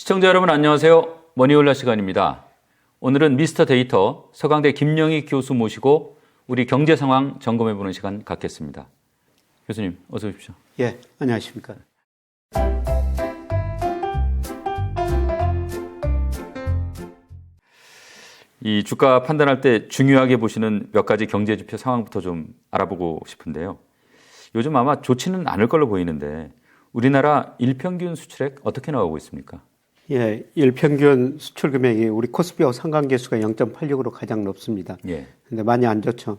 시청자 여러분 안녕하세요. 머니올라 시간입니다. 오늘은 미스터 데이터 서강대 김영희 교수 모시고 우리 경제 상황 점검해보는 시간 갖겠습니다. 교수님 어서 오십시오. 예, 안녕하십니까. 이 주가 판단할 때 중요하게 보시는 몇 가지 경제지표 상황부터 좀 알아보고 싶은데요. 요즘 아마 좋지는 않을 걸로 보이는데 우리나라 일평균 수출액 어떻게 나오고 있습니까? 예, 일평균 수출 금액이 우리 코스피하고 상관계수가 0.86으로 가장 높습니다. 예. 근데 많이 안 좋죠.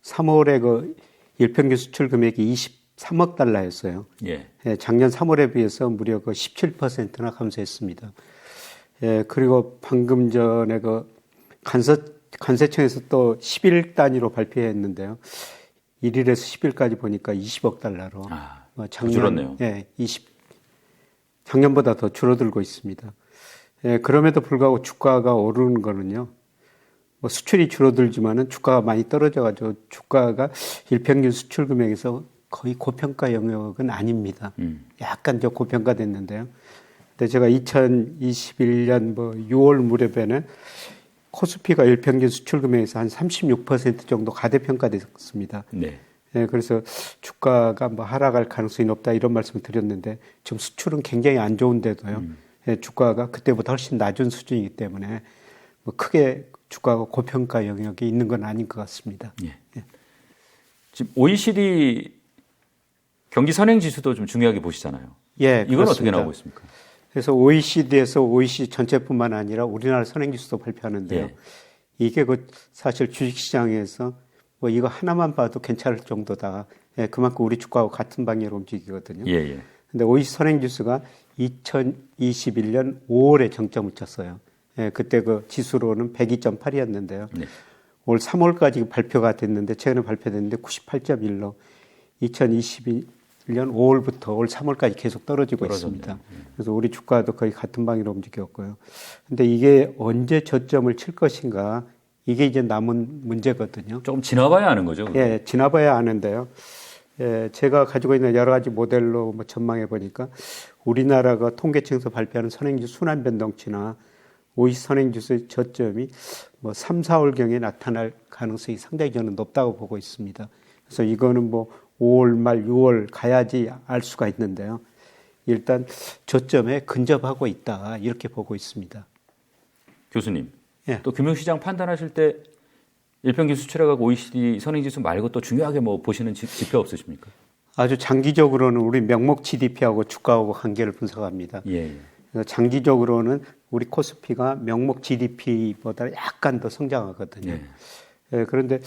3월에 그 일평균 수출 금액이 23억 달러였어요. 예. 예, 작년 3월에 비해서 무려 그 17%나 감소했습니다. 예, 그리고 방금 전에 그 관세청에서 또 10일 단위로 발표했는데요. 1일에서 10일까지 보니까 20억 달러로. 줄었네요. 예, 작년보다 더 줄어들고 있습니다. 예, 그럼에도 불구하고 주가가 오르는 거는요. 뭐 수출이 줄어들지만은 주가가 많이 떨어져가지고 주가가 일평균 수출 금액에서 거의 고평가 영역은 아닙니다. 약간 저 고평가됐는데요. 근데 제가 2021년 뭐 6월 무렵에는 코스피가 일평균 수출 금액에서 한 36% 정도 가대평가됐습니다. 네. 네, 그래서 주가가 뭐 하락할 가능성이 높다 이런 말씀을 드렸는데 지금 수출은 굉장히 안 좋은데도요. 네, 주가가 그때보다 훨씬 낮은 수준이기 때문에 뭐 크게 주가가 고평가 영역에 있는 건 아닌 것 같습니다. 예. 예. 지금 OECD 경기 선행 지수도 좀 중요하게 보시잖아요. 예, 이건 그렇습니다. 어떻게 나오고 있습니까? 그래서 OECD에서 OECD 전체뿐만 아니라 우리나라 선행지수도 발표하는데요. 예. 이게 그 사실 주식시장에서 뭐 이거 하나만 봐도 괜찮을 정도다. 예, 그만큼 우리 주가하고 같은 방향으로 움직이거든요. 예, 예. 근데 OECD 선행지수가 2021년 5월에 정점을 쳤어요. 예, 그때 그 지수로는 102.8이었는데요. 네. 올 3월까지 발표가 됐는데 최근에 발표됐는데 98.1로 2022년 5월부터 올 3월까지 계속 떨어지고 있습니다. 그래서 우리 주가도 거의 같은 방향으로 움직였고요. 근데 이게 언제 저점을 칠 것인가 이게 이제 남은 문제거든요. 조금 지나봐야 아는 거죠. 그건? 예, 지나봐야 아는데요. 예, 제가 가지고 있는 여러 가지 모델로 뭐 전망해 보니까 우리나라가 통계청에서 발표하는 선행지수 순환 변동치나 OECD 선행지수의 저점이 뭐 3, 4월경에 나타날 가능성이 상당히 저는 높다고 보고 있습니다. 그래서 이거는 뭐 5월 말 6월 가야지 알 수가 있는데요. 일단 저점에 근접하고 있다 이렇게 보고 있습니다. 교수님, 예. 또 금융시장 판단하실 때 일평균 수출액하고 OECD 선행지수 말고 또 중요하게 뭐 보시는 지표 없으십니까? 아주 장기적으로는 우리 명목 GDP하고 주가하고 관계를 분석합니다. 예. 그래서 장기적으로는 우리 코스피가 명목 GDP보다 약간 더 성장하거든요. 예. 예, 그런데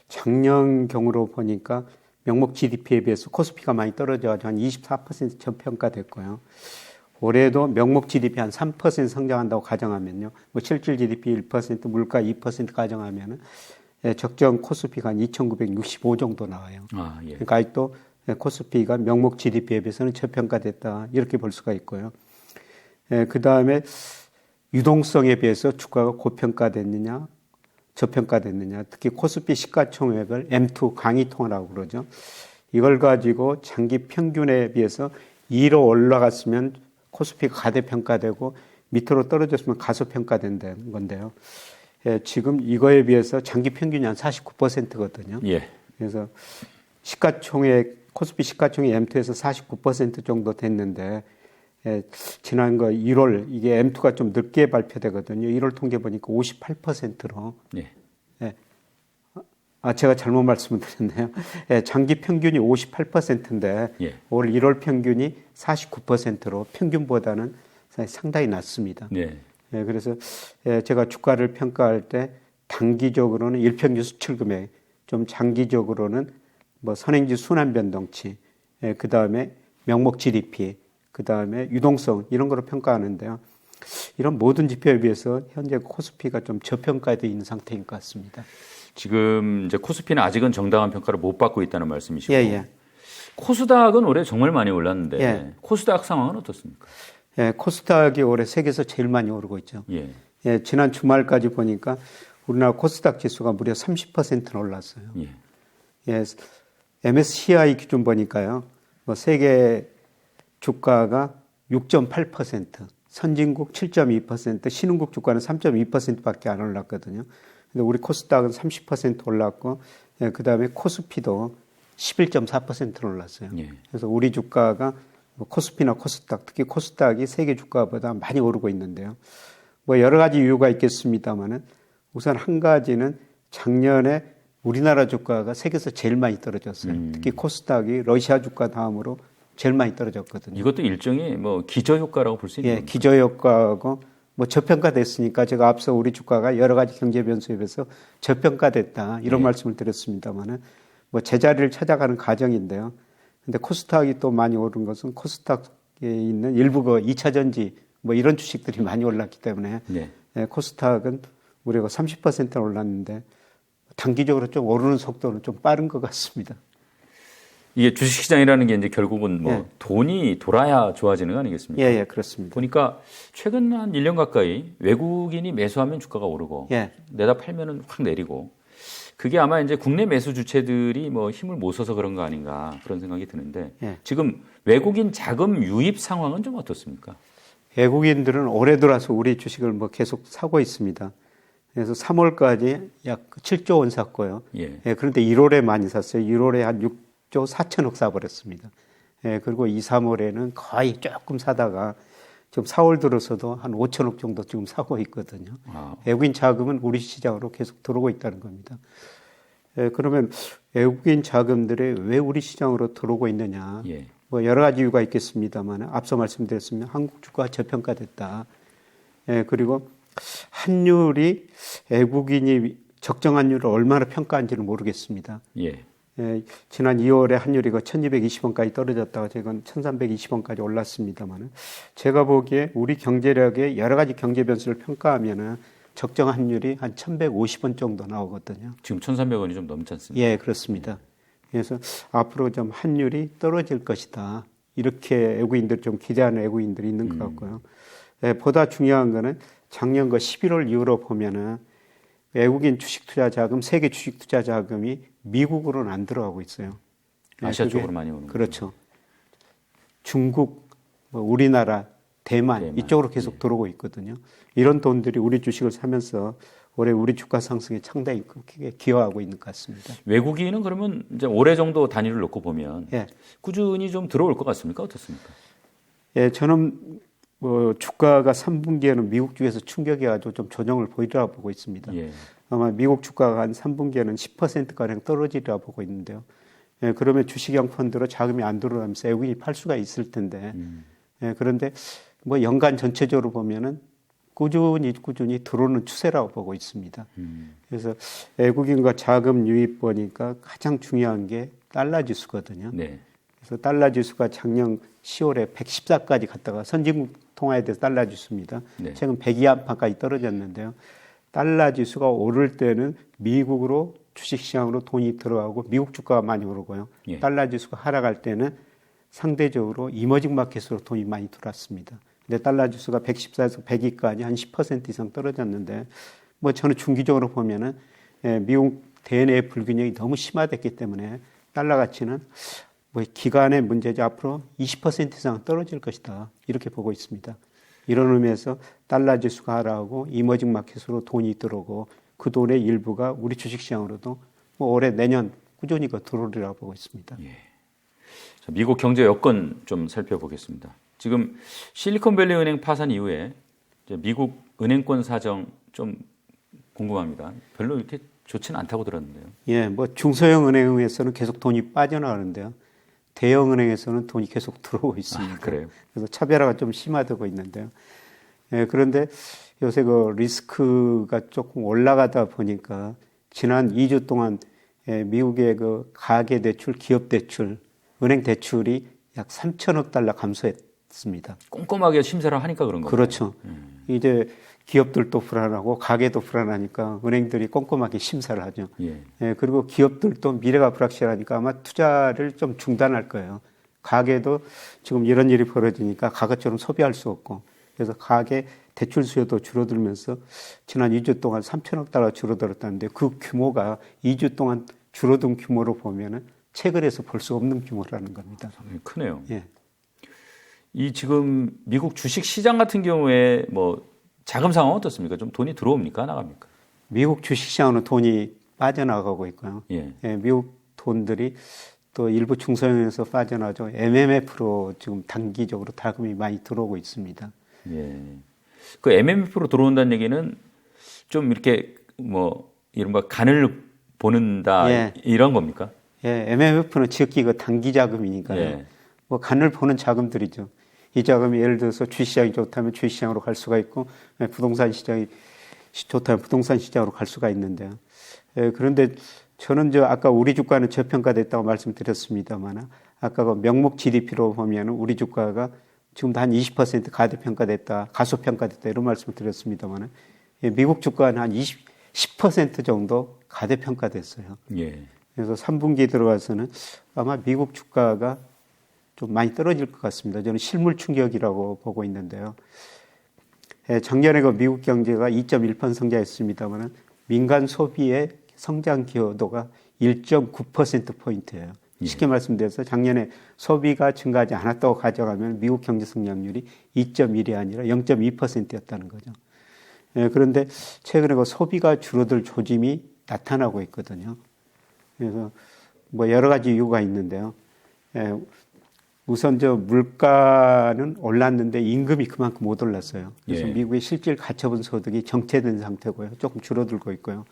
작년 경우로 보니까 명목 GDP에 비해서 코스피가 많이 떨어져가지고 한 24% 저평가됐고요. 올해도 명목 GDP 한 3% 성장한다고 가정하면요. 뭐 실질 GDP 1%, 물가 2% 가정하면은 적정 코스피가 한 2,965 정도 나와요. 예. 그러니까 아직도 코스피가 명목 GDP에 비해서는 저평가됐다 이렇게 볼 수가 있고요. 그 다음에 유동성에 비해서 주가가 고평가됐느냐, 저평가됐느냐, 특히 코스피 시가총액을 M2 강의통화라고 그러죠. 이걸 가지고 장기 평균에 비해서 2로 올라갔으면 코스피가 가대평가되고 밑으로 떨어졌으면 가소평가된다는 건데요. 예, 지금 이거에 비해서 장기 평균이 한 49%거든요. 예. 그래서 코스피 시가총액 M2에서 49% 정도 됐는데, 예, 지난 1월, 이게 M2가 좀 늦게 발표되거든요. 1월 통계 보니까 58%로. 예. 예. 제가 잘못 말씀을 드렸네요. 예, 장기 평균이 58%인데, 예. 올 1월 평균이 49%로 평균보다는 상당히 낮습니다. 예. 예, 그래서 제가 주가를 평가할 때 단기적으로는 일평균 수출 금액, 좀 장기적으로는 뭐 선행지수 순환 변동치, 그 다음에 명목 GDP, 그 다음에 유동성 이런 거로 평가하는데요. 이런 모든 지표에 비해서 현재 코스피가 좀 저평가되어 있는 상태인 것 같습니다. 지금 이제 코스피는 아직은 정당한 평가를 못 받고 있다는 말씀이시고, 예. 코스닥은 올해 정말 많이 올랐는데 예. 코스닥 상황은 어떻습니까? 예, 코스닥이 올해 세계에서 제일 많이 오르고 있죠. 예. 예, 지난 주말까지 보니까 우리나라 코스닥 지수가 무려 30%나 올랐어요. 예. 예, MSCI 기준 보니까요, 뭐 세계 주가가 6.8%, 선진국 7.2%, 신흥국 주가는 3.2%밖에 안 올랐거든요. 근데 우리 코스닥은 30% 올랐고, 예, 그 다음에 코스피도 11.4% 올랐어요. 예. 그래서 우리 주가가 뭐 코스피나 코스닥, 특히 코스닥이 세계 주가보다 많이 오르고 있는데요. 뭐 여러 가지 이유가 있겠습니다만은 우선 한 가지는 작년에 우리나라 주가가 세계에서 제일 많이 떨어졌어요. 특히 코스닥이 러시아 주가 다음으로 제일 많이 떨어졌거든요. 이것도 일종의 뭐 기저효과라고 볼 수 있는 예, 겁니까? 기저효과하고 뭐 저평가됐으니까 제가 앞서 우리 주가가 여러 가지 경제 변수에 비해서 저평가됐다 이런 말씀을 드렸습니다만은 뭐 제자리를 찾아가는 과정인데요. 근데 코스닥이 또 많이 오른 것은 코스닥에 있는 일부 그 2차 전지 뭐 이런 주식들이 많이 올랐기 때문에 네. 예, 코스닥은 우리가 30% 올랐는데 단기적으로 좀 오르는 속도는 좀 빠른 것 같습니다. 이게 주식시장이라는 게 이제 결국은 뭐 예. 돈이 돌아야 좋아지는 거 아니겠습니까? 예, 예, 그렇습니다. 보니까 최근 한 1년 가까이 외국인이 매수하면 주가가 오르고 예. 내다 팔면은 확 내리고 그게 아마 이제 국내 매수 주체들이 뭐 힘을 못 써서 그런 거 아닌가 그런 생각이 드는데 예. 지금 외국인 자금 유입 상황은 좀 어떻습니까? 외국인들은 올해 들어서 우리 주식을 뭐 계속 사고 있습니다. 그래서 3월까지 약 7조 원 샀고요. 예. 예, 그런데 1월에 많이 샀어요. 1월에 한 6조 4천억 사버렸습니다. 예, 그리고 2, 3월에는 거의 조금 사다가 지금 4월 들어서도 한 5천억 정도 지금 사고 있거든요. 아. 외국인 자금은 우리 시장으로 계속 들어오고 있다는 겁니다. 예, 그러면 외국인 자금들이 왜 우리 시장으로 들어오고 있느냐? 예. 뭐 여러 가지 이유가 있겠습니다만 앞서 말씀드렸으면 한국 주가가 저평가됐다. 예, 그리고 환율이 외국인이 적정 환율을 얼마나 평가한지는 모르겠습니다. 예. 예, 지난 2월에 환율이 1220원까지 떨어졌다가 지금 1320원까지 올랐습니다만 제가 보기에 우리 경제력의 여러 가지 경제 변수를 평가하면은 적정 환율이 한 1150원 정도 나오거든요. 지금 1,300원이 좀 넘지 않습니까? 예, 그렇습니다. 그래서 앞으로 좀 환율이 떨어질 것이다. 이렇게 외국인들 좀 기대하는 외국인들이 있는 것 같고요. 예, 보다 중요한 거는 작년 11월 이후로 보면은 외국인 주식 투자 자금, 세계 주식 투자 자금이 미국으로는 안 들어가고 있어요. 아시아 그게, 쪽으로 많이 오는 그렇죠. 중국, 뭐 우리나라, 대만 이쪽으로 계속 들어오고 있거든요. 이런 돈들이 우리 주식을 사면서 올해 우리 주가 상승에 상당히 크게 기여하고 있는 것 같습니다. 외국인은 그러면 이제 올해 정도 단위를 놓고 보면 예. 꾸준히 좀 들어올 것 같습니까? 어떻습니까? 예, 저는 뭐 주가가 3분기에는 미국 쪽에서 충격이 가지고 좀 조정을 보이리라 보고 있습니다. 예. 아마 미국 주가가 한 3분기에는 10%가량 떨어지리라 보고 있는데요. 예, 그러면 주식형 펀드로 자금이 안 들어오면서 외국인이 팔 수가 있을 텐데, 예, 그런데 뭐 연간 전체적으로 보면은 꾸준히 들어오는 추세라고 보고 있습니다. 그래서 외국인과 자금 유입 보니까 가장 중요한 게 달러 지수거든요. 네. 그래서 달러 지수가 작년 10월에 114까지 갔다가 선진국 통화에 대해서 달러 지수입니다. 네. 최근 102 안팎까지 떨어졌는데요. 달러 지수가 오를 때는 미국으로 주식시장으로 돈이 들어가고 미국 주가가 많이 오르고요. 예. 달러 지수가 하락할 때는 상대적으로 이머징 마켓으로 돈이 많이 들어왔습니다. 근데 달러 지수가 114에서 102까지 한 10% 이상 떨어졌는데 뭐 저는 중기적으로 보면은 미국 대내 불균형이 너무 심화됐기 때문에 달러 가치는 뭐 기간의 문제죠. 앞으로 20% 이상 떨어질 것이다. 이렇게 보고 있습니다. 이런 의미에서 달러 지수가 하락하고 이머징 마켓으로 돈이 들어오고 그 돈의 일부가 우리 주식시장으로도 뭐 올해 내년 꾸준히 들어오리라고 보고 있습니다. 예. 자, 미국 경제 여건 좀 살펴보겠습니다. 지금 실리콘밸리 은행 파산 이후에 이제 미국 은행권 사정 좀 궁금합니다. 별로 이렇게 좋지는 않다고 들었는데요. 예, 뭐 중소형 은행에서는 계속 돈이 빠져나가는데요. 대형 은행에서는 돈이 계속 들어오고 있습니다. 아, 그래요? 그래서 차별화가 좀 심화되고 있는데요. 예, 그런데 요새 그 리스크가 조금 올라가다 보니까 지난 2주 동안 미국의 그 가계 대출, 기업 대출, 은행 대출이 약 3천억 달러 감소했습니다. 꼼꼼하게 심사를 하니까 그런 거죠. 그렇죠. 이제 기업들도 불안하고 가계도 불안하니까 은행들이 꼼꼼하게 심사를 하죠. 예. 예, 그리고 기업들도 미래가 불확실하니까 아마 투자를 좀 중단할 거예요. 가계도 지금 이런 일이 벌어지니까 과거처럼 소비할 수 없고 그래서 가계 대출 수요도 줄어들면서 지난 2주 동안 3천억 달러 줄어들었다는데 그 규모가 2주 동안 줄어든 규모로 보면은 최근에서 볼 수 없는 규모라는 겁니다. 상당히 크네요. 예. 이 지금 미국 주식 시장 같은 경우에 뭐 자금 상황 어떻습니까? 좀 돈이 들어옵니까? 나갑니까? 미국 주식시장으로 돈이 빠져나가고 있고요. 예. 미국 돈들이 또 일부 중소형에서 빠져나죠. MMF로 지금 단기적으로 자금이 많이 들어오고 있습니다. 예. 그 MMF로 들어온다는 얘기는 좀 이렇게 뭐 이른바 간을 보는다 예. 이런 겁니까? 예, MMF는 지극히 그 단기 자금이니까요. 예. 뭐 간을 보는 자금들이죠. 이 자금이 예를 들어서 주식시장이 좋다면 주식시장으로 갈 수가 있고, 부동산 시장이 좋다면 부동산 시장으로 갈 수가 있는데요. 그런데 저는 아까 우리 주가는 저평가됐다고 말씀드렸습니다만, 아까 그 명목 GDP로 보면 우리 주가가 지금도 한 20% 가대평가됐다, 가소평가됐다 이런 말씀을 드렸습니다만, 미국 주가는 한 10% 정도 가대평가됐어요. 예. 그래서 3분기 들어가서는 아마 미국 주가가 좀 많이 떨어질 것 같습니다. 저는 실물 충격이라고 보고 있는데요. 작년에 그 미국 경제가 2.1% 성장했습니다만 민간 소비의 성장 기여도가 1.9%포인트예요. 쉽게 말씀드려서 작년에 소비가 증가하지 않았다고 가정하면 미국 경제 성장률이 2.1이 아니라 0.2%였다는 거죠. 그런데 최근에 그 소비가 줄어들 조짐이 나타나고 있거든요. 그래서 뭐 여러 가지 이유가 있는데요. 우선 물가는 올랐는데 임금이 그만큼 못 올랐어요. 그래서 예. 미국의 실질 가처분 소득이 정체된 상태고요. 조금 줄어들고 있고요.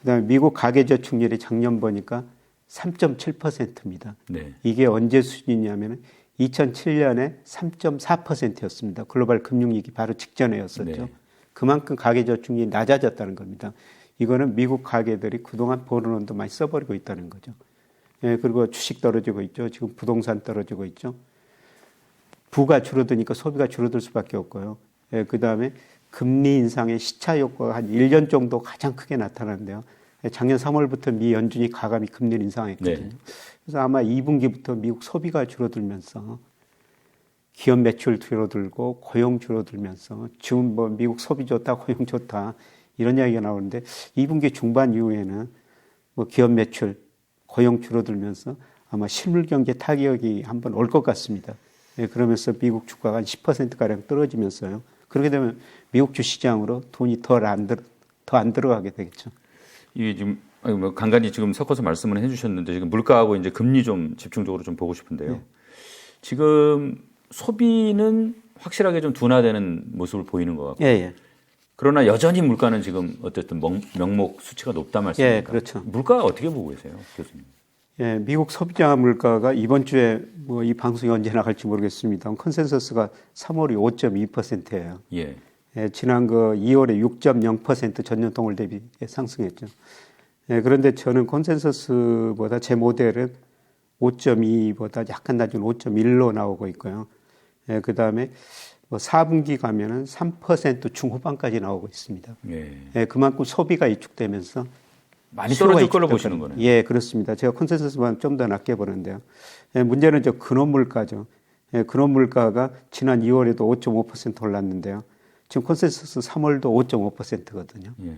그다음에 미국 가계저축률이 작년 보니까 3.7%입니다. 네. 이게 언제 수준이냐면 2007년에 3.4%였습니다. 글로벌 금융위기 바로 직전에였었죠. 네. 그만큼 가계저축률이 낮아졌다는 겁니다. 이거는 미국 가계들이 그동안 버는 돈도 많이 써버리고 있다는 거죠. 그리고 주식 떨어지고 있죠. 지금 부동산 떨어지고 있죠. 부가 줄어드니까 소비가 줄어들 수밖에 없고요. 그다음에 금리 인상의 시차 효과가 한 1년 정도 가장 크게 나타나는데요. 작년 3월부터 미 연준이 가감히 금리를 인상했거든요. 네. 그래서 아마 2분기부터 미국 소비가 줄어들면서 기업 매출 줄어들고 고용 줄어들면서 지금 뭐 미국 소비 좋다, 고용 좋다 이런 이야기가 나오는데 2분기 중반 이후에는 뭐 기업 매출, 고용 줄어들면서 아마 실물 경제 타격이 한번 올 것 같습니다. 그러면서 미국 주가가 한 10%가량 떨어지면서요. 그렇게 되면 미국 주시장으로 돈이 더 안 들어가게 되겠죠. 이게 지금 뭐 간간히 지금 섞어서 말씀을 해주셨는데 지금 물가하고 이제 금리 좀 집중적으로 좀 보고 싶은데요. 네. 지금 소비는 확실하게 좀 둔화되는 모습을 보이는 것 같고. 예. 그러나 여전히 물가는 지금 어쨌든 명목 수치가 높다 말씀입니까? 예, 그렇죠. 물가 어떻게 보고 계세요, 교수님? 예, 미국 소비자 물가가 이번 주에 뭐 이 방송이 언제 나갈지 모르겠습니다. 컨센서스가 3월이 5.2%예요. 예. 예, 지난 2월에 6.0% 전년 동월 대비 상승했죠. 예, 그런데 저는 컨센서스보다 제 모델은 5.2보다 약간 낮은 5.1로 나오고 있고요. 예, 그 다음에 뭐 4분기 가면은 3% 중후반까지 나오고 있습니다. 예. 예, 그만큼 소비가 위축되면서 많이 떨어질 걸로 보시는 거네요. 거네요. 예, 그렇습니다. 제가 컨센서스만 좀 더 낮게 보는데요. 예, 문제는 근원 물가죠. 예, 근원 물가가 지난 2월에도 5.5% 올랐는데요. 지금 컨센서스 3월도 5.5%거든요. 예.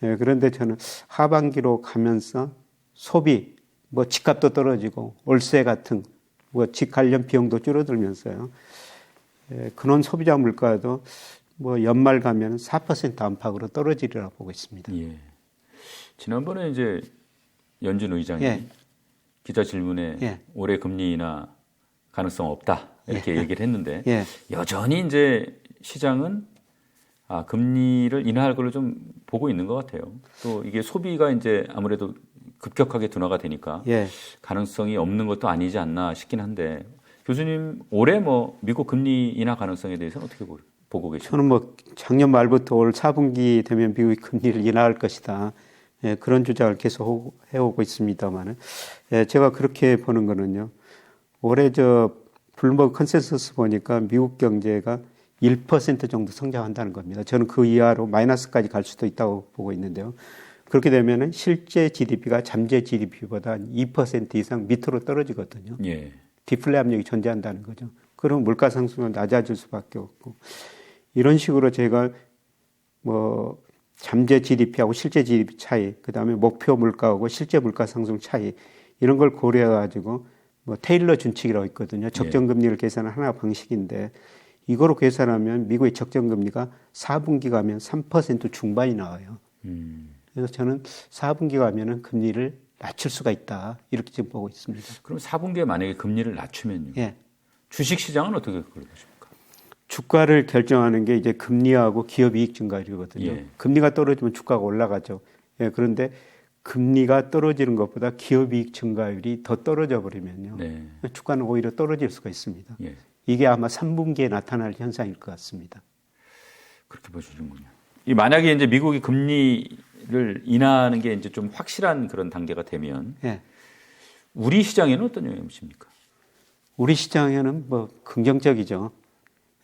예, 그런데 저는 하반기로 가면서 소비, 뭐 집값도 떨어지고 월세 같은 뭐 집 관련 비용도 줄어들면서요. 예, 근원 소비자 물가도 뭐 연말 가면 4% 안팎으로 떨어지리라 보고 있습니다. 예. 지난번에 이제 연준 의장이 예. 기자 질문에 예. 올해 금리 인하 가능성 없다 이렇게 얘기를 했는데 예. 여전히 이제 시장은 금리를 인하할 걸로 좀 보고 있는 것 같아요. 또 이게 소비가 이제 아무래도 급격하게 둔화가 되니까 예. 가능성이 없는 것도 아니지 않나 싶긴 한데 교수님 올해 뭐 미국 금리 인하 가능성에 대해서는 어떻게 보고 계십니까? 저는 뭐 작년 말부터 올 4분기 되면 미국이 금리를 인하할 것이다. 예, 그런 주장을 계속 해오고 있습니다만은 예, 제가 그렇게 보는 거는요. 올해 블룸버그 컨센서스 보니까 미국 경제가 1% 정도 성장한다는 겁니다. 저는 그 이하로 마이너스까지 갈 수도 있다고 보고 있는데요. 그렇게 되면은 실제 GDP가 잠재 GDP보다 2% 이상 밑으로 떨어지거든요. 예. 디플레 압력이 존재한다는 거죠. 그럼 물가 상승은 낮아질 수밖에 없고 이런 식으로 제가 뭐 잠재 GDP하고 실제 GDP 차이, 그 다음에 목표 물가하고 실제 물가 상승 차이 이런 걸 고려해 가지고 뭐 테일러 준칙이라고 있거든요. 적정금리를 계산하는 하나 방식인데 이거로 계산하면 미국의 적정금리가 4분기 가면 3% 중반이 나와요. 그래서 저는 4분기 가면은 금리를 낮출 수가 있다. 이렇게 지금 보고 있습니다. 그럼 4분기에 만약에 금리를 낮추면요. 예. 주식 시장은 어떻게 그럴 것입니까? 주가를 결정하는 게 이제 금리하고 기업 이익 증가율이거든요. 예. 금리가 떨어지면 주가가 올라가죠. 예, 그런데 금리가 떨어지는 것보다 기업 이익 증가율이 더 떨어져 버리면요. 네. 주가는 오히려 떨어질 수가 있습니다. 예. 이게 아마 3분기에 나타날 현상일 것 같습니다. 그렇게 보시는군요. 이 만약에 이제 미국이 금리를 인하하는 게 이제 좀 확실한 그런 단계가 되면 예. 우리 시장에는 어떤 영향을 미칩니까? 우리 시장에는 뭐 긍정적이죠.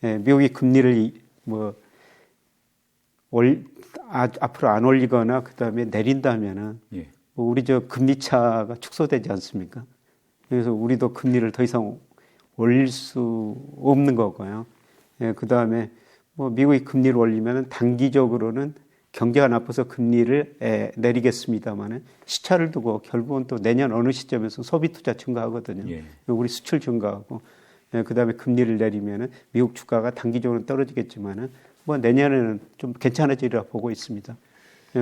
예, 미국이 금리를 앞으로 안 올리거나 그다음에 내린다면은 예. 뭐 우리 저 금리 차가 축소되지 않습니까? 그래서 우리도 금리를 더 이상 올릴 수 없는 거고요. 예, 그다음에 뭐 미국이 금리를 올리면은 단기적으로는 경제가 나빠서 금리를 내리겠습니다만은 시차를 두고 결국은 또 내년 어느 시점에서 소비 투자 증가하거든요. 예. 우리 수출 증가하고 그다음에 금리를 내리면은 미국 주가가 단기적으로 떨어지겠지만은 뭐 내년에는 좀 괜찮아지리라 보고 있습니다.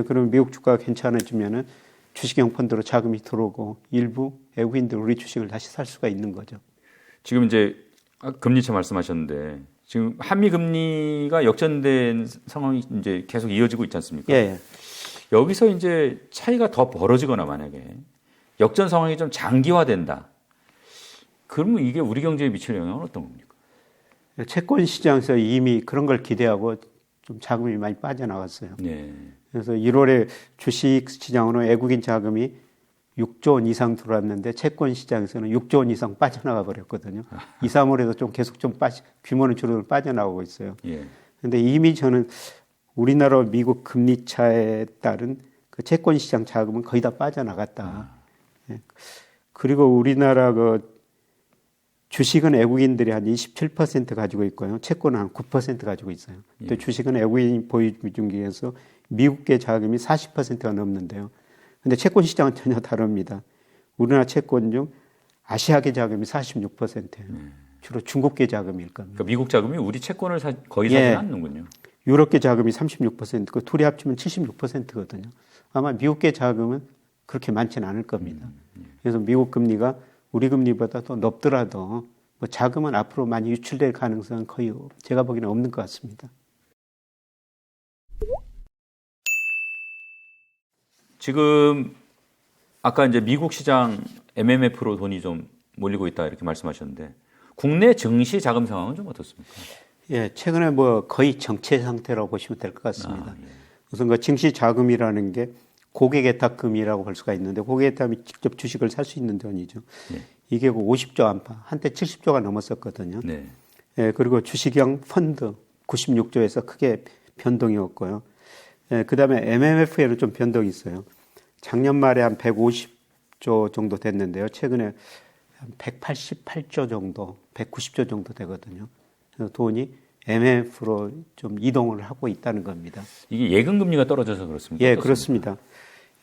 그러면 미국 주가가 괜찮아지면은 주식형 펀드로 자금이 들어오고 일부 외국인들 우리 주식을 다시 살 수가 있는 거죠. 지금 이제 금리차 말씀하셨는데 지금 한미 금리가 역전된 상황이 이제 계속 이어지고 있지 않습니까? 예. 여기서 이제 차이가 더 벌어지거나 만약에 역전 상황이 좀 장기화된다. 그러면 이게 우리 경제에 미칠 영향은 어떤 겁니까? 채권 시장에서 이미 그런 걸 기대하고 좀 자금이 많이 빠져나갔어요. 네. 그래서 1월에 주식 시장으로 외국인 자금이 6조 원 이상 들어왔는데 채권 시장에서는 6조 원 이상 빠져나가 버렸거든요. 2, 3월에도 좀 계속 규모는 줄어들어 빠져나가고 있어요. 예. 그런데 이미 저는 우리나라 미국 금리 차에 따른 그 채권 시장 자금은 거의 다 빠져나갔다. 예. 그리고 우리나라 그 주식은 외국인들이 한 27% 가지고 있고요. 채권은 한 9% 가지고 있어요. 근데 주식은 외국인 보유 비중 중에서 미국계 자금이 40%가 넘는데요. 근데 채권 시장은 전혀 다릅니다. 우리나라 채권 중 아시아계 자금이 46%예요. 주로 중국계 자금일 겁니다. 그러니까 미국 자금이 우리 채권을 거의 사지 않는군요. 유럽계 자금이 36%고 둘이 합치면 76%거든요. 아마 미국계 자금은 그렇게 많지는 않을 겁니다. 그래서 미국 금리가 우리 금리보다 더 높더라도 뭐 자금은 앞으로 많이 유출될 가능성은 거의 제가 보기에는 없는 것 같습니다. 지금 아까 이제 미국 시장 MMF로 돈이 좀 몰리고 있다 이렇게 말씀하셨는데 국내 증시 자금 상황은 좀 어떻습니까? 예, 최근에 뭐 거의 정체 상태라고 보시면 될 것 같습니다. 예. 우선 그 증시 자금이라는 게 고객예탁금이라고 볼 수가 있는데 고객예탁금이 직접 주식을 살 수 있는 돈이죠. 예. 이게 50조 안팎, 한때 70조가 넘었었거든요. 네. 예, 그리고 주식형 펀드 96조에서 크게 변동이 없고요. 예, 그다음에 MMF에는 좀 변동이 있어요. 작년 말에 한 150조 정도 됐는데요. 최근에 한 188조 정도, 190조 정도 되거든요. 그래서 돈이 MMF로 좀 이동을 하고 있다는 겁니다. 이게 예금 금리가 떨어져서 그렇습니까? 예, 어떻습니까? 그렇습니다.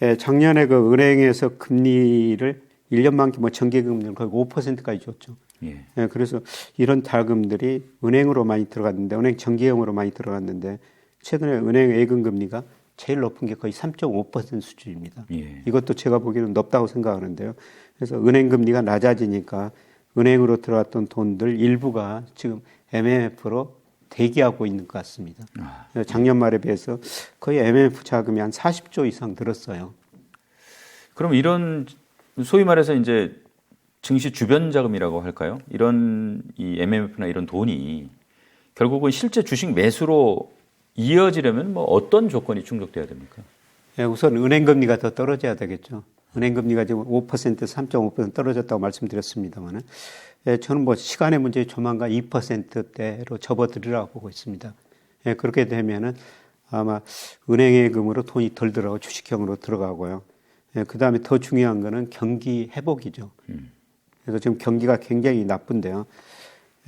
예, 작년에 그 은행에서 금리를 1년 만기 뭐 정기금리를 거의 5%까지 줬죠. 예. 예, 그래서 이런 자금들이 은행으로 많이 들어갔는데, 은행 정기형으로 많이 들어갔는데, 최근에 은행 예금 금리가 제일 높은 게 거의 3.5% 수준입니다. 예. 이것도 제가 보기에는 높다고 생각하는데요. 그래서 은행 금리가 낮아지니까 은행으로 들어갔던 돈들 일부가 지금 MMF로 대기하고 있는 것 같습니다. 작년 말에 비해서 거의 MMF 자금이 한 40조 이상 늘었어요. 그럼 이런 소위 말해서 이제 증시 주변 자금이라고 할까요? 이런 이 MMF나 이런 돈이 결국은 실제 주식 매수로 이어지려면 뭐 어떤 조건이 충족돼야 됩니까? 예, 우선 은행 금리가 더 떨어져야 되겠죠. 은행 금리가 지금 5%, 3.5% 떨어졌다고 말씀드렸습니다만은, 예, 저는 뭐 시간의 문제 조만간 2%대로 접어들으라고 보고 있습니다. 예, 그렇게 되면은 아마 은행 예금으로 돈이 덜 들어가고 주식형으로 들어가고요. 예, 그 다음에 더 중요한 거는 경기 회복이죠. 그래서 지금 경기가 굉장히 나쁜데요.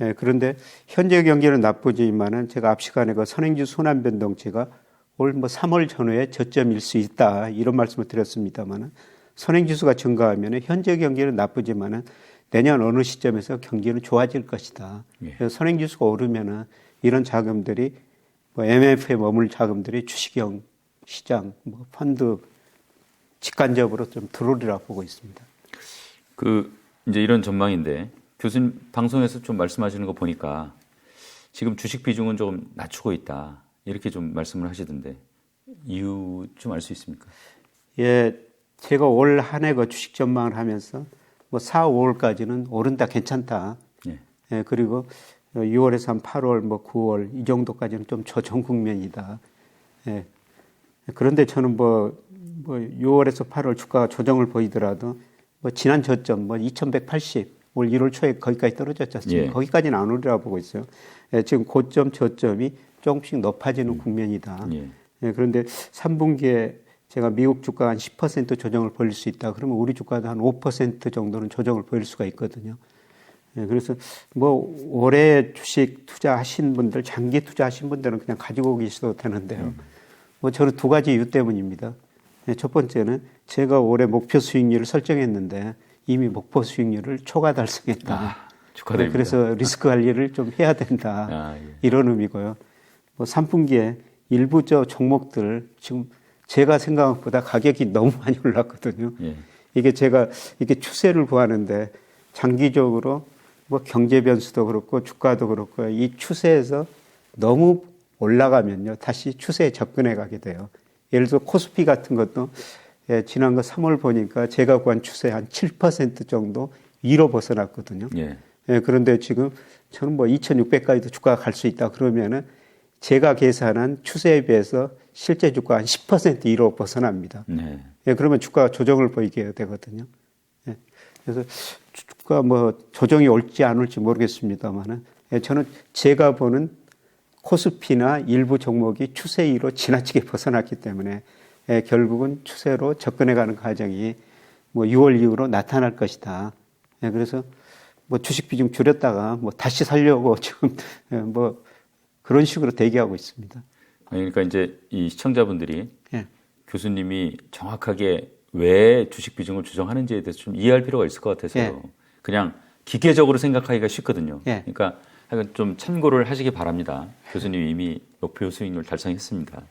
예, 그런데 현재 경기는 나쁘지만은 제가 앞 시간에 그 선행지 순환 변동치가 올 뭐 3월 전후에 저점일 수 있다 이런 말씀을 드렸습니다만은 선행지수가 증가하면은 현재 경기는 나쁘지만은 내년 어느 시점에서 경기는 좋아질 것이다. 예. 그래서 선행지수가 오르면은 이런 자금들이 뭐 MF에 머물 자금들이 주식형 시장, 뭐 펀드 직간접으로 좀 들어오리라 보고 있습니다. 이제 이런 전망인데 교수님 방송에서 좀 말씀하시는 거 보니까 지금 주식 비중은 조금 낮추고 있다. 이렇게 좀 말씀을 하시던데 이유 좀 알 수 있습니까? 예, 제가 올 한 해 그 주식 전망을 하면서 뭐 4, 5월까지는 오른다 괜찮다. 예. 예, 그리고 6월에서 한 8월, 뭐 9월 이 정도까지는 좀 저정 국면이다. 예. 그런데 저는 뭐 6월에서 8월 주가가 조정을 보이더라도 뭐 지난 저점 뭐 2180, 올 1월 초에 거기까지 떨어졌지 않습니까? 예. 거기까지는 안 오리라 보고 있어요. 예, 지금 고점 저점이 조금씩 높아지는 국면이다. 예. 예, 그런데 3분기에 제가 미국 주가 한 10% 조정을 벌일 수 있다. 그러면 우리 주가도 한 5% 정도는 조정을 벌일 수가 있거든요. 예, 그래서 뭐 올해 주식 투자하신 분들, 장기 투자하신 분들은 그냥 가지고 계셔도 되는데요. 뭐 저는 두 가지 이유 때문입니다. 예, 첫 번째는 제가 올해 목표 수익률을 설정했는데 이미 목표 수익률을 초과 달성했다. 축하드립니다. 그래서 리스크 관리를 좀 해야 된다. 예. 이런 의미고요. 뭐 3분기에 일부 저 종목들 지금 제가 생각한 것보다 가격이 너무 많이 올랐거든요. 예. 이게 제가 이게 추세를 구하는데 장기적으로 뭐 경제 변수도 그렇고 주가도 그렇고 이 추세에서 너무 올라가면요 다시 추세에 접근해 가게 돼요. 예를 들어 코스피 같은 것도 지난 거 3월 보니까 제가 구한 추세 한 7% 정도 위로 벗어났거든요. 예. 그런데 지금 저는 뭐 2,600까지도 주가가 갈 수 있다 그러면은 제가 계산한 추세에 비해서 실제 주가 한 10% 위로 벗어납니다. 네. 그러면 주가가 조정을 보이게 되거든요. 그래서 주가 뭐 조정이 올지 안 올지 모르겠습니다만은 저는 제가 보는 코스피나 일부 종목이 추세 위로 지나치게 벗어났기 때문에 결국은 추세로 접근해가는 과정이 뭐 6월 이후로 나타날 것이다. 그래서 뭐 주식 비중 줄였다가 뭐 다시 살려고 지금 뭐 그런 식으로 대기하고 있습니다. 그러니까 이제 이 시청자분들이 예. 교수님이 정확하게 왜 주식 비중을 조정하는지에 대해서 좀 이해할 필요가 있을 것 같아서요. 예. 그냥 기계적으로 생각하기가 쉽거든요. 예. 그러니까 하여간 좀 참고를 하시기 바랍니다. 교수님이 이미 목표 수익률 달성했습니다.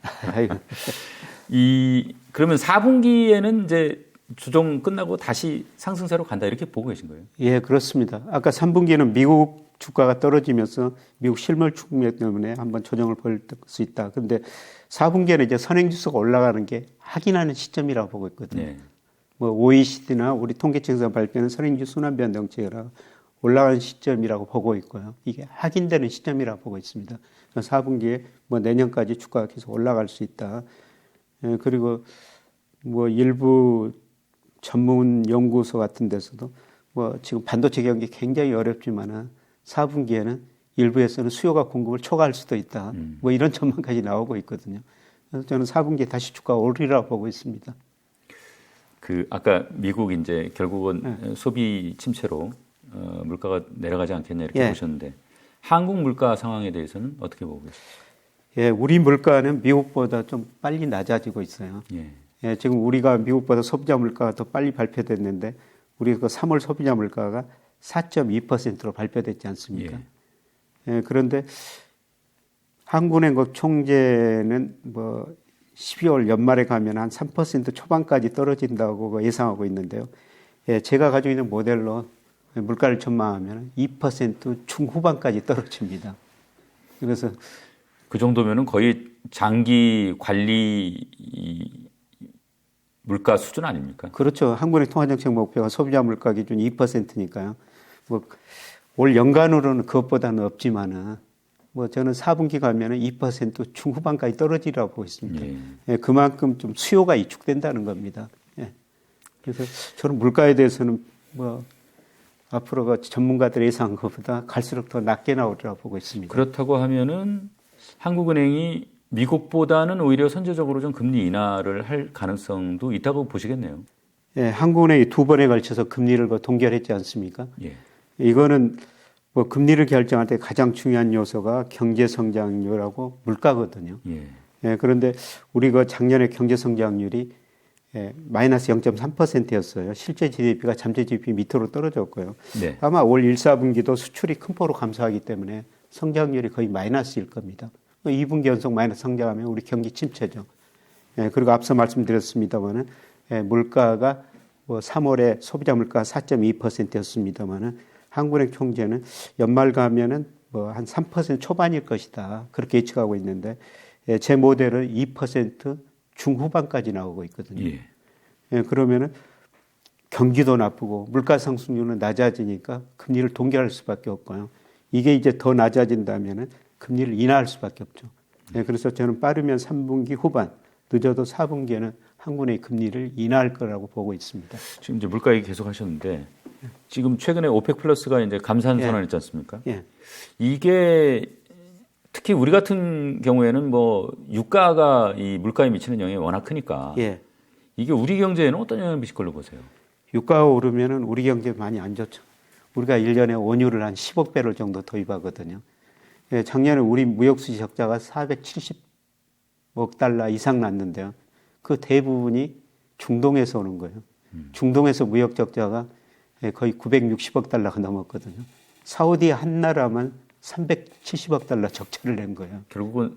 그러면 4분기에는 이제 조정 끝나고 다시 상승세로 간다 이렇게 보고 계신 거예요? 예, 그렇습니다. 아까 3분기는 미국 주가가 떨어지면서 미국 실물 충격 때문에 한번 조정을 벌일 수 있다. 그런데 4분기에는 이제 선행지수가 올라가는 게 확인하는 시점이라고 보고 있거든요. 네. 뭐 OECD나 우리 통계청에서 발표하는 선행지수 순환 변동치가 올라가는 시점이라고 보고 있고요. 이게 확인되는 시점이라고 보고 있습니다. 4분기에 뭐 내년까지 주가가 계속 올라갈 수 있다. 그리고 뭐 일부 전문 연구소 같은 데서도 뭐 지금 반도체 경기 굉장히 어렵지만은 4분기에는 일부에서는 수요가 공급을 초과할 수도 있다. 뭐 이런 전망까지 나오고 있거든요. 그래서 저는 4분기에 다시 주가 오르리라고 보고 있습니다. 아까 미국 이제 결국은 소비 침체로 물가가 내려가지 않겠냐 이렇게 보셨는데 한국 물가 상황에 대해서는 어떻게 보고 계세요? 예, 우리 물가는 미국보다 좀 빨리 낮아지고 있어요. 예, 지금 우리가 미국보다 소비자 물가가 더 빨리 발표됐는데 우리 그 3월 소비자 물가가 4.2%로 발표됐지 않습니까? 예, 그런데 한국은행국 총재는 뭐 12월 연말에 가면 한 3% 초반까지 떨어진다고 예상하고 있는데요. 예, 제가 가지고 있는 모델로 물가를 전망하면 2% 중후반까지 떨어집니다. 그래서 그 정도면은 거의 장기 관리 물가 수준 아닙니까? 그렇죠. 한국은행 통화정책 목표가 소비자 물가 기준 2%니까요. 뭐 올 연간으로는 그것보다는 없지만은 뭐 저는 4분기 가면은 2% 중후반까지 떨어지라고 보고 있습니다. 예, 그만큼 좀 수요가 위축된다는 겁니다. 예. 그래서 저는 물가에 대해서는 뭐 앞으로가 전문가들이 예상한 것보다 갈수록 더 낮게 나오리라고 보고 있습니다. 그렇다고 하면은 한국은행이 미국보다는 오히려 선제적으로 좀 금리 인하를 할 가능성도 있다고 보시겠네요. 예, 한국은행이 두 번에 걸쳐서 금리를 동결했지 않습니까? 예. 이거는 뭐 금리를 결정할 때 가장 중요한 요소가 경제 성장률하고 물가거든요. 예. 예, 그런데 우리가 작년에 경제 성장률이 마이너스 0.3%였어요. 실제 GDP가 잠재 GDP 밑으로 떨어졌고요. 네. 아마 올 1, 4분기도 수출이 큰 폭으로 감소하기 때문에 성장률이 거의 마이너스일 겁니다. 2분기 연속 마이너스 성장하면 우리 경기 침체죠. 그리고 앞서 말씀드렸습니다만은 물가가 뭐 3월에 소비자 물가 4.2%였습니다만은 한국은행 총재는 연말 가면은 뭐 한 3% 초반일 것이다. 그렇게 예측하고 있는데 제 모델은 2% 중후반까지 나오고 있거든요. 그러면은 경기도 나쁘고 물가 상승률은 낮아지니까 금리를 동결할 수밖에 없고요. 이게 이제 더 낮아진다면은 금리를 인하할 수밖에 없죠. 그래서 저는 빠르면 3분기 후반, 늦어도 4분기에는 한국의 금리를 인하할 거라고 보고 있습니다. 지금 이제 물가 얘기 계속 하셨는데 지금 최근에 오펙 플러스가 이제 감산 선언했지 않습니까? 이게 특히 우리 같은 경우에는 뭐 유가가 이 물가에 미치는 영향이 워낙 크니까 이게 우리 경제에는 어떤 영향을 미칠 걸로 보세요? 유가가 오르면은 우리 경제 많이 안 좋죠. 우리가 1년에 원유를 한 10억 배럴 정도 도입하거든요. 작년에 우리 무역수지 적자가 470억 달러 이상 났는데요. 그 대부분이 중동에서 오는 거예요. 중동에서 무역 적자가 거의 960억 달러가 넘었거든요. 사우디 한 나라만 370억 달러 적자를 낸 거예요. 결국은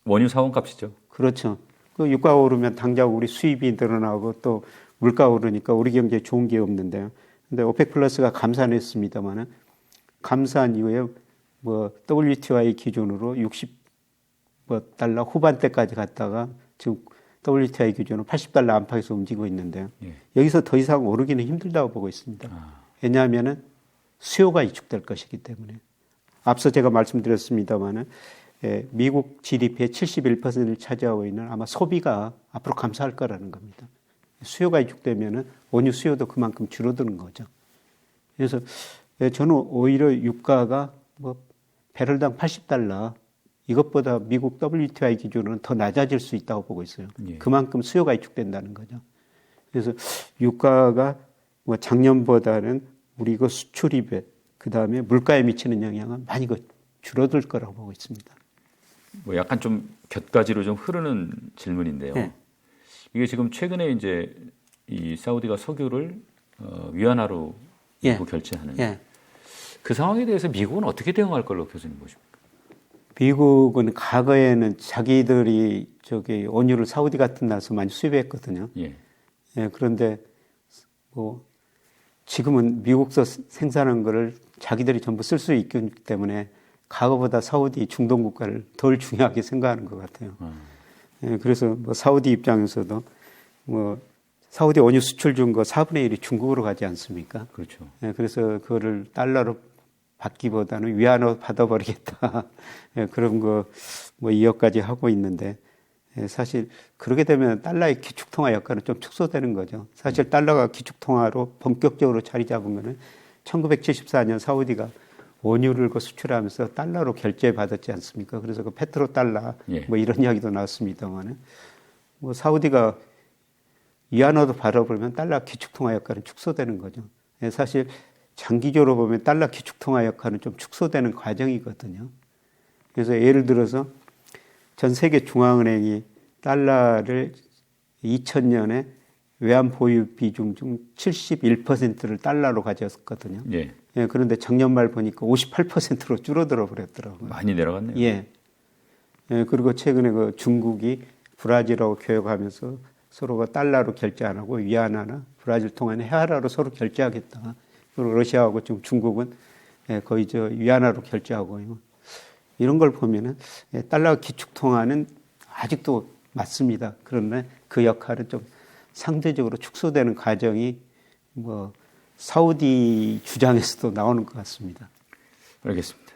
원유 사원값이죠. 그렇죠. 그 유가가 오르면 당장 우리 수입이 늘어나고 또 물가가 오르니까 우리 경제에 좋은 게 없는데요. 근데 오펙 플러스가 감산했습니다만은 감산 이후에 뭐 WTI 기준으로 60달러 후반대까지 갔다가 지금 WTI 기준으로 80달러 안팎에서 움직이고 있는데요. 여기서 더 이상 오르기는 힘들다고 보고 있습니다. 왜냐하면은 수요가 위축될 것이기 때문에. 앞서 제가 말씀드렸습니다만은 미국 GDP의 71%를 차지하고 있는 아마 소비가 앞으로 감소할 거라는 겁니다. 수요가 위축되면은 원유 수요도 그만큼 줄어드는 거죠. 그래서 저는 오히려 유가가 뭐 배럴당 80달러 이것보다 미국 WTI 기준으로는 더 낮아질 수 있다고 보고 있어요. 그만큼 수요가 위축된다는 거죠. 그래서 유가가 뭐 작년보다는 우리 이거 수출입에 그다음에 물가에 미치는 영향은 많이 줄어들 거라고 보고 있습니다. 뭐 약간 좀 곁가지로 좀 흐르는 질문인데요. 이게 지금 최근에 이제 이 사우디가 석유를 위안화로 결제하는 그 상황에 대해서 미국은 어떻게 대응할 걸로 교수님 보십니까? 미국은 과거에는 자기들이 원유를 사우디 같은 나라에서 많이 수입했거든요. 그런데 뭐 지금은 미국서 생산한 거를 자기들이 전부 쓸 수 있기 때문에 과거보다 사우디 중동 국가를 덜 중요하게 생각하는 것 같아요. 그래서 뭐 사우디 입장에서도 뭐 사우디 원유 수출 준 거 4분의 1이 중국으로 가지 않습니까? 그렇죠. 그래서 그거를 달러로 받기보다는 위안으로 받아버리겠다. 그런 거 뭐 2억까지 하고 있는데 사실 그렇게 되면 달러의 기축통화 역할은 좀 축소되는 거죠. 사실 달러가 기축통화로 본격적으로 자리 잡은 거는 1974년 사우디가 원유를 수출하면서 달러로 결제받았지 않습니까? 그래서 그 페트로 달러 뭐 이런 이야기도 나왔습니다만은 뭐 사우디가 위안화도 받아버리면 달러 기축통화 역할은 축소되는 거죠. 사실 장기적으로 보면 달러 기축통화 역할은 좀 축소되는 과정이거든요. 그래서 예를 들어서 전 세계 중앙은행이 달러를 2000년에 외환 보유 비중 중 71%를 달러로 가졌거든요. 그런데 작년 말 보니까 58%로 줄어들어 버렸더라고요. 많이 내려갔네요. 그리고 최근에 그 중국이 브라질하고 교역하면서 서로가 달러로 결제 안 하고 위안화나 브라질 통화나 헤아라로 서로 결제하겠다. 그리고 러시아하고 지금 중국은 거의 위안화로 결제하고요. 이런 걸 보면은 달러 기축통화는 아직도 맞습니다. 그런데 그 역할은 좀 상대적으로 축소되는 과정이 뭐 사우디 주장에서도 나오는 것 같습니다. 알겠습니다.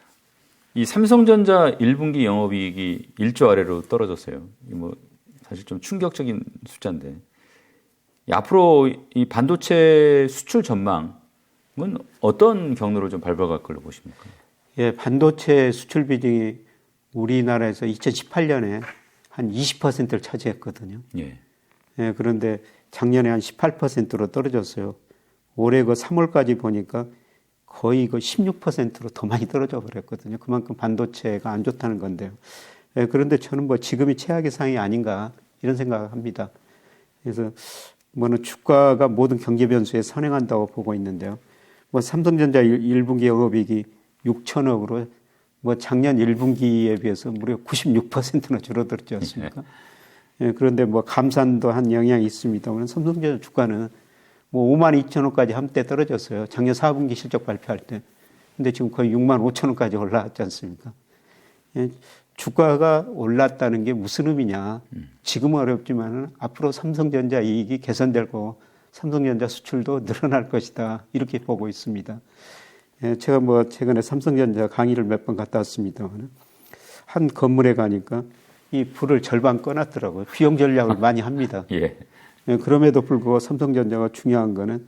이 삼성전자 1분기 영업이익이 1조 아래로 떨어졌어요. 뭐 사실 좀 충격적인 숫자인데 앞으로 이 반도체 수출 전망은 어떤 경로를 좀 밟아갈 걸로 보십니까? 반도체 수출 비중이 우리나라에서 2018년에 한 20%를 차지했거든요. 그런데 작년에 한 18%로 떨어졌어요. 올해 그 3월까지 보니까 거의 그 16%로 더 많이 떨어져 버렸거든요. 그만큼 반도체가 안 좋다는 건데요. 그런데 저는 뭐 지금이 최악의 상황이 아닌가 이런 생각을 합니다. 그래서 뭐는 주가가 모든 경제 변수에 선행한다고 보고 있는데요. 뭐 삼성전자 1분기 영업이익이 6천억으로 뭐 작년 1분기에 비해서 무려 96%나 줄어들지 않습니까? 예, 그런데 뭐 감산도 한 영향이 있습니다만 삼성전자 주가는 뭐 5만 2천 원까지 한때 떨어졌어요. 작년 4분기 실적 발표할 때. 근데 지금 거의 6만 5천 원까지 올라왔지 않습니까? 예, 주가가 올랐다는 게 무슨 의미냐. 지금은 어렵지만 앞으로 삼성전자 이익이 개선되고 삼성전자 수출도 늘어날 것이다. 이렇게 보고 있습니다. 예, 제가 뭐 최근에 삼성전자 강의를 몇 번 갔다 왔습니다만 한 건물에 가니까 이 불을 절반 꺼놨더라고요. 비용 전략을 많이 합니다. 예. 예, 그럼에도 불구하고 삼성전자가 중요한 거는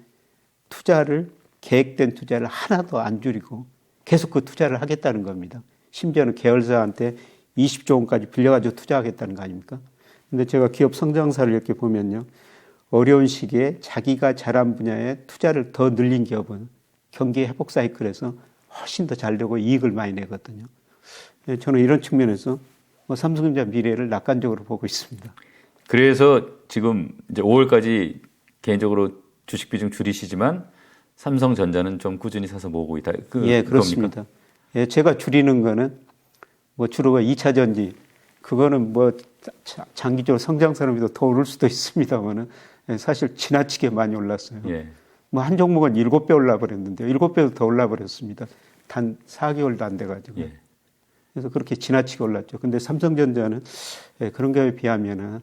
투자를 계획된 투자를 하나도 안 줄이고 계속 그 투자를 하겠다는 겁니다. 심지어는 계열사한테 20조 원까지 빌려가지고 투자하겠다는 거 아닙니까? 근데 제가 기업 성장사를 이렇게 보면요. 어려운 시기에 자기가 잘한 분야에 투자를 더 늘린 기업은 경기 회복 사이클에서 훨씬 더 잘 되고 이익을 많이 내거든요. 예, 저는 이런 측면에서 뭐 삼성전자 미래를 낙관적으로 보고 있습니다. 그래서 지금 이제 5월까지 개인적으로 주식 비중 줄이시지만 삼성전자는 좀 꾸준히 사서 모으고 있다. 예, 그렇습니다. 예, 제가 줄이는 거는 뭐 주로 2차 전지 그거는 뭐 장기적으로 성장 산업이 더 오를 수도 있습니다만은 사실 지나치게 많이 올랐어요. 예. 뭐 한 종목은 7배 올라버렸는데요. 7배도 더 올라버렸습니다. 단 4개월도 안 돼가지고. 예. 그래서 그렇게 지나치게 올랐죠. 근데 삼성전자는 그런 거에 비하면은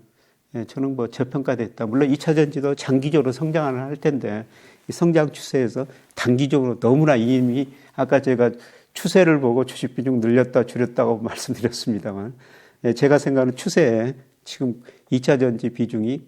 저는 뭐 저평가됐다. 물론 2차 전지도 장기적으로 성장을 할 텐데 이 성장 추세에서 단기적으로 너무나 이미 아까 제가 추세를 보고 주식 비중 늘렸다 줄였다고 말씀드렸습니다만 제가 생각하는 추세에 지금 2차 전지 비중이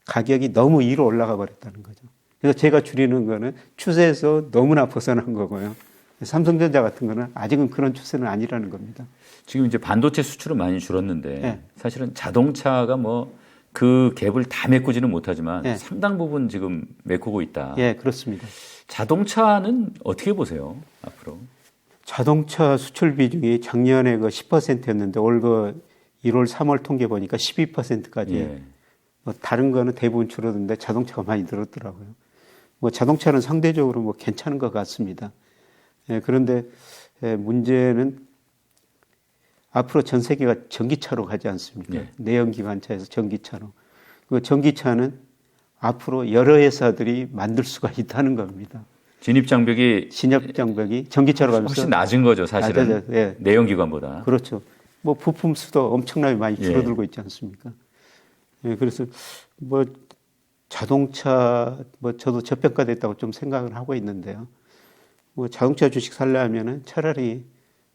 가격이 너무 위로 올라가 버렸다는 거죠. 그래서 제가 줄이는 거는 추세에서 너무나 벗어난 거고요. 삼성전자 같은 거는 아직은 그런 추세는 아니라는 겁니다. 지금 이제 반도체 수출은 많이 줄었는데 네. 사실은 자동차가 뭐 그 갭을 다 메꾸지는 못하지만 네. 상당 부분 지금 메꾸고 있다. 예, 그렇습니다. 자동차는 어떻게 보세요? 앞으로? 자동차 수출 비중이 작년에 그 10%였는데 올 그 1월, 3월 통계 보니까 12%까지. 예. 뭐 다른 거는 대부분 줄었는데 자동차가 많이 늘었더라고요. 뭐 자동차는 상대적으로 뭐 괜찮은 것 같습니다. 예, 그런데 문제는 앞으로 전 세계가 전기차로 가지 않습니까? 예. 내연기관차에서 전기차로. 그 전기차는 앞으로 여러 회사들이 만들 수가 있다는 겁니다. 진입 장벽이 진입 장벽이 전기차로 가면서 훨씬 낮은 거죠, 사실은. 낮아져요. 예. 내연기관보다. 그렇죠. 뭐 부품 수도 엄청나게 많이 줄어들고 있지 않습니까? 예, 그래서 뭐 자동차 뭐 저도 저평가됐다고 좀 생각을 하고 있는데요. 뭐 자동차 주식 살려면은 차라리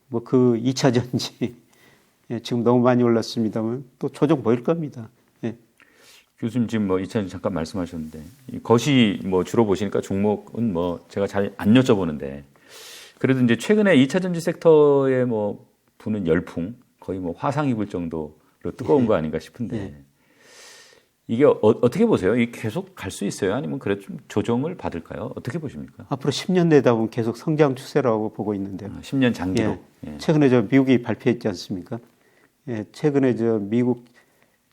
뭐 그 2차 전지 예, 지금 너무 많이 올랐습니다만 또 조정 보일 겁니다. 예. 교수님 지금 뭐 2차 잠깐 말씀하셨는데 이 것이 뭐 주로 보시니까 종목은 뭐 제가 잘 안 여쭤보는데 그래도 이제 최근에 2차 전지 섹터에 뭐 부는 열풍 거의 뭐 화상 입을 정도로 뜨거운 거 아닌가 싶은데 예. 이게 어떻게 보세요? 이게 계속 갈 수 있어요? 아니면 그래도 좀 조정을 받을까요? 어떻게 보십니까? 앞으로 10년 내다 보면 계속 성장 추세라고 보고 있는데요. 10년 장기로. 예. 예. 최근에 저 미국이 발표했지 않습니까? 예, 최근에 저 미국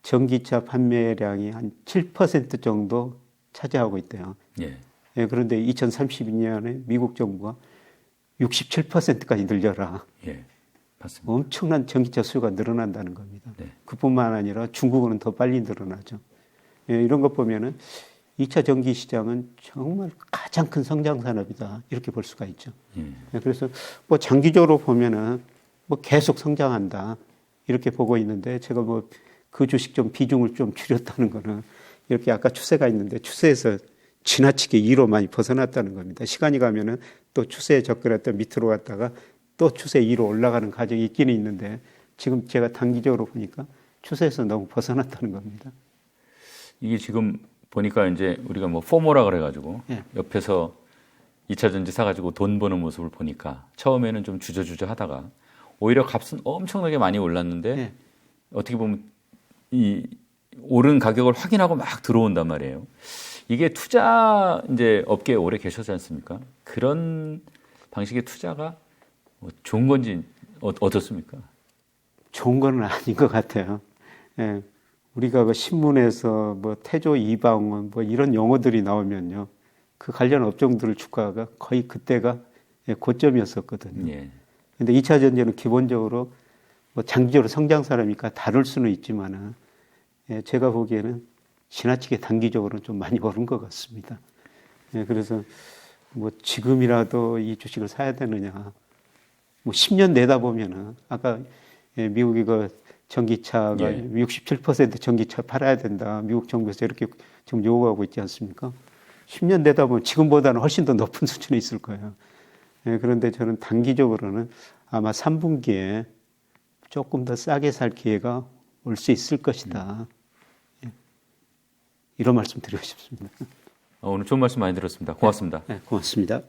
전기차 판매량이 한 7% 정도 차지하고 있대요. 예. 예, 그런데 2032년에 미국 정부가 67%까지 늘려라. 예. 맞습니다. 엄청난 전기차 수요가 늘어난다는 겁니다. 네. 그뿐만 아니라 중국은 더 빨리 늘어나죠. 예, 이런 것 보면은 2차 전기 시장은 정말 가장 큰 성장 산업이다. 이렇게 볼 수가 있죠. 예. 예, 그래서 뭐 장기적으로 보면은 뭐 계속 성장한다. 이렇게 보고 있는데 제가 뭐 그 주식 좀 비중을 좀 줄였다는 거는 이렇게 아까 추세가 있는데 추세에서 지나치게 2로 많이 벗어났다는 겁니다. 시간이 가면은 또 추세에 접근했다 밑으로 갔다가 또 추세 2로 올라가는 과정이 있기는 있는데 지금 제가 단기적으로 보니까 추세에서 너무 벗어났다는 겁니다. 이게 지금 보니까 이제 우리가 뭐 포모라 그래가지고 예. 옆에서 2차 전지 사가지고 돈 버는 모습을 보니까 처음에는 좀 주저주저 하다가 오히려 값은 엄청나게 많이 올랐는데 예. 어떻게 보면 이 오른 가격을 확인하고 막 들어온단 말이에요. 이게 투자 이제 업계에 오래 계셨지 않습니까? 그런 방식의 투자가 뭐 좋은 건지 어떻습니까? 좋은 건 아닌 것 같아요. 예. 우리가 그 신문에서 뭐 태조 이방원 뭐 이런 용어들이 나오면요. 그 관련 업종들 주가가 거의 그때가 고점이었었거든요. 예. 근데 2차 전지는 기본적으로 뭐 장기적으로 성장사라니까 다를 수는 있지만은 제가 보기에는 지나치게 단기적으로는 좀 많이 오른 것 같습니다. 그래서 뭐 지금이라도 이 주식을 사야 되느냐. 뭐 10년 내다 보면은 아까 미국이 그 전기차가 67% 전기차 팔아야 된다. 미국 정부에서 이렇게 지금 요구하고 있지 않습니까? 10년 내다 보면 지금보다는 훨씬 더 높은 수준에 있을 거예요. 그런데 저는 단기적으로는 아마 3분기에 조금 더 싸게 살 기회가 올 수 있을 것이다. 이런 말씀 드리고 싶습니다. 오늘 좋은 말씀 많이 들었습니다. 고맙습니다. 네, 고맙습니다.